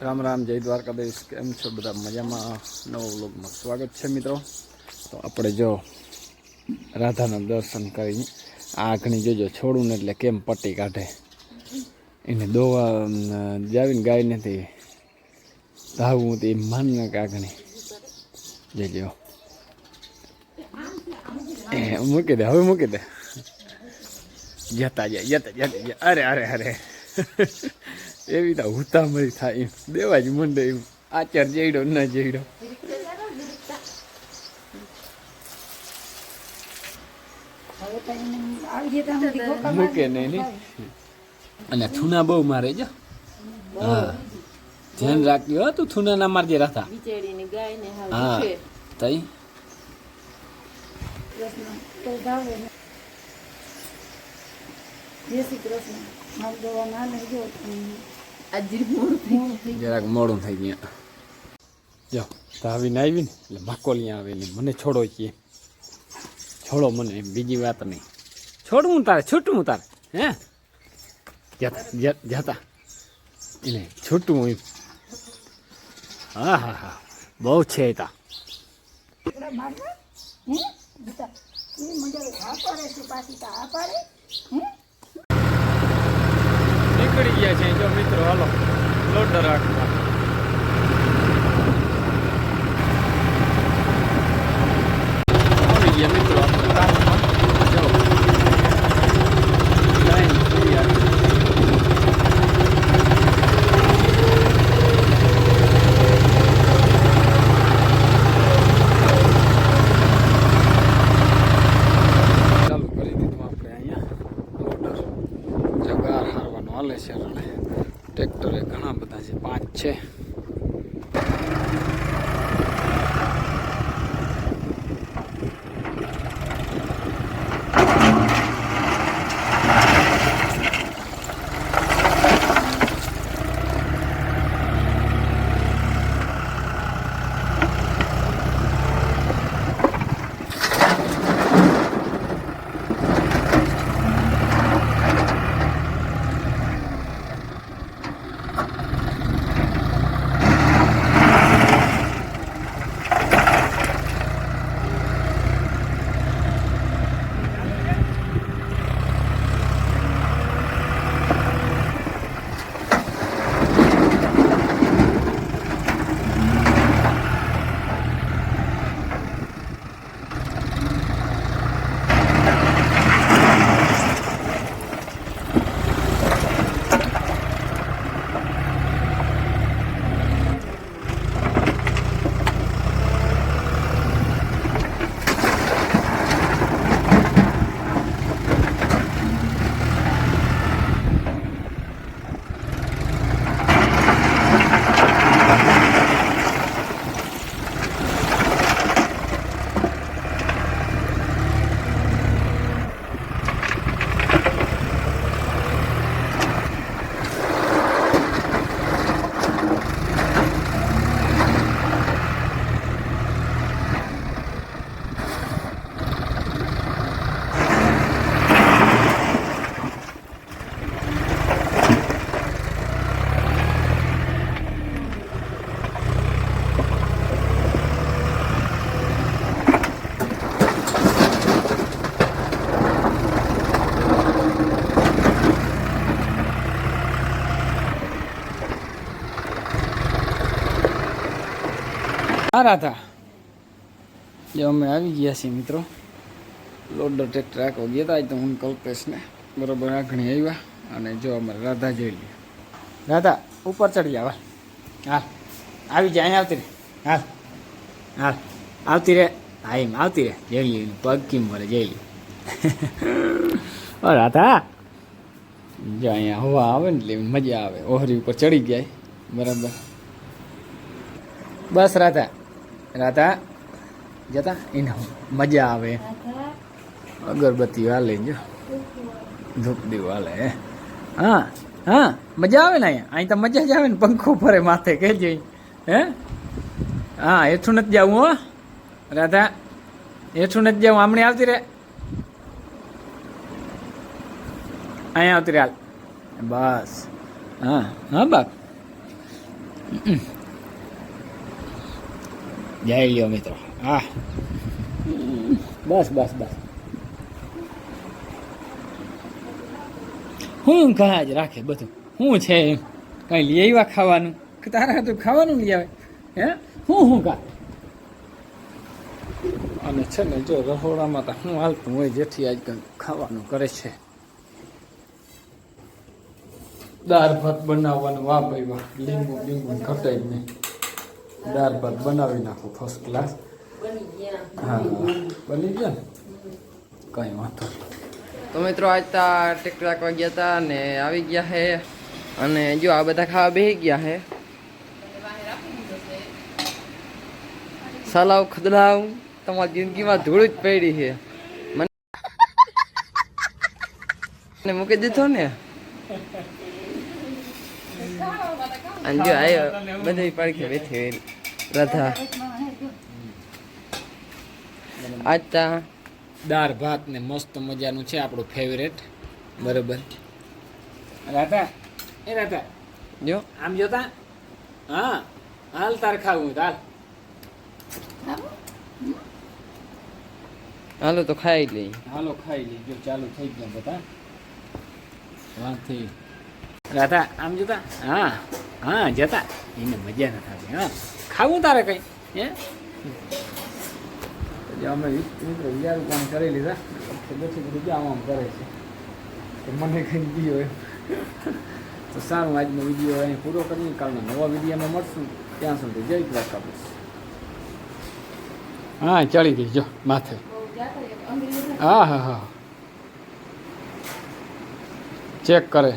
રામ રામ, જય દ્વારકાધીશ. કેમ છો બધા? મજામાં? નવો વ્લોગમાં સ્વાગત છે મિત્રો. તો આપણે જો રાધાના દર્શન કરી આ ઘણી જોજો છોડું ને એટલે કેમ પટ્ટી કાઢે એને દોવા જાવીને ગાય નથી ધાવું તે માનને કાગણી જજો મૂકી દે, હવે મૂકી દે. જતા જાય. અરે અરે અરે એવી તો હુતામરી થાય એમ દેવા જ મંડે એમ આચાર જઈડો ન જઈડો. મૂકે નહીં અને થૂના બહુ મારે જો. હા ધ્યાન રાખજો તું થૂના ના મારજે રાતા. હા તઈ જરાક મોડું થઈ ગયા. જો તો આવીને આવી ને એટલે માકોલિયા આવે ને મને છોડો છીએ, છોડો મને, બીજી વાત નહીં. છોડવું તારે, છૂટવું તારે. હે જતા એને છૂટવું એમ. હા હા હા બહુ છે તા. નીકળી ગયા છે જો મિત્રો, હાલો લોડર રાખવા. આવી ગયા મિત્રો જો લાઈન પૂરી આવી. ચાલુ કરી દીધું આપણે અહીંયા લોડર. જગાર હારવાનો હાલે છે. ટ્રેક્ટરે ઘણા બધા છે, 5 છે. રાધા જો અમે આવી ગયા છીએ મિત્રો. લોડર ટ્રેક્ટર આખો ગયા હતા તો હું કલ્પેશ ને બરોબર આઘણી આવ્યા. અને જો અમારે રાધા જોઈ લઈએ. રાધા ઉપર ચડી જાવ. હાલ આવી જાય, અહીંયા આવતી રે. હાલ હાલ આવતી રે. હા એમ આવતી રે. જઈ લઈએ પગ કેમ મળે જઈ લઈએ. રાધા જો અહીંયા હવા આવે ને એટલે મજા આવે. ઓહરી ઉપર ચડી જાય બરાબર. બસ રાધા રાધા જતા એને મજા આવે. અગરબત્તી હાલે જો, ધૂપ દીવ હાલે. હા હા મજા આવે ને અહીંયા. અહીં તો મજા જ આવે ને. પંખો ફરે માથે કે જઈ. હે હા હેઠું નથી જવું હો રાધા, હેઠું નથી જવું. હમણાં આવતી રે. અહીંયા આવતી રે. હાલ બસ. હા હા બાપ જઈ લ્યો મિત્રો. હા બસ બસ બસ. હું કહા જ રાખે બધું શું છે એમ કઈ લઈ આવ્યા ખાવાનું તારા તો ખાવાનું લઈ આવે હે હું કા. અને છે ને જો રસોડામાં તો શું હાલતું હોય જેથી આજ કંઈક ખાવાનું કરે છે. દાળ ભાત બનાવવાનું વાહ ભાઈ વાહ લીંબુ લીંબુ ઘટે જ નહીં. દાળ ભાત બનાવી નાખું ફર્સ્ટ ક્લાસ. હા બની ગયા ને કંઈ વાંધો. તો મિત્રો આજ તા ટ્રેક્ટર રાખવા ગયા હતા ને આવી ગયા હે અને જો આ બધા ખાવા બેસી ગયા હે. સલાવ ખદલાવ તમારી જિંદગીમાં ધૂળ જ પડી છે મને મૂકી દીધો ને. અને જો આવ્યો બધી પડખે બેઠી રાધા. આજ તા દાળ ભાત ને મસ્ત મજાનું છે આપણું ફેવરેટ બરોબર. રાધા એ રાધા જો આમ જોતા હા હાલ તાર ખાવું હાલ. હાલો તો ખાઈ લઈ. હાલો ખાઈ લઈ. જો ચાલુ થઈ ગયા બધા વાત થઈ. રાધા આમ જોતા હા હા જતા એને મજા ના થાય. હા ખાવું તારે કઈ હે અમે મિત્રો વિચારું કામ કરી લીધા બેઠી બધું જામ આમ કરે છે તો મને કંઈ દીધો એમ. તો સારું આજનો વિડીયો અહીં પૂરો કરીએ. કાલના નવા વિડીયોમાં મળશું ત્યાં સુધી જય દ્વારકાધીશ. હા ચડી ગઈ જો માથે. હા હા હા ચેક કરે.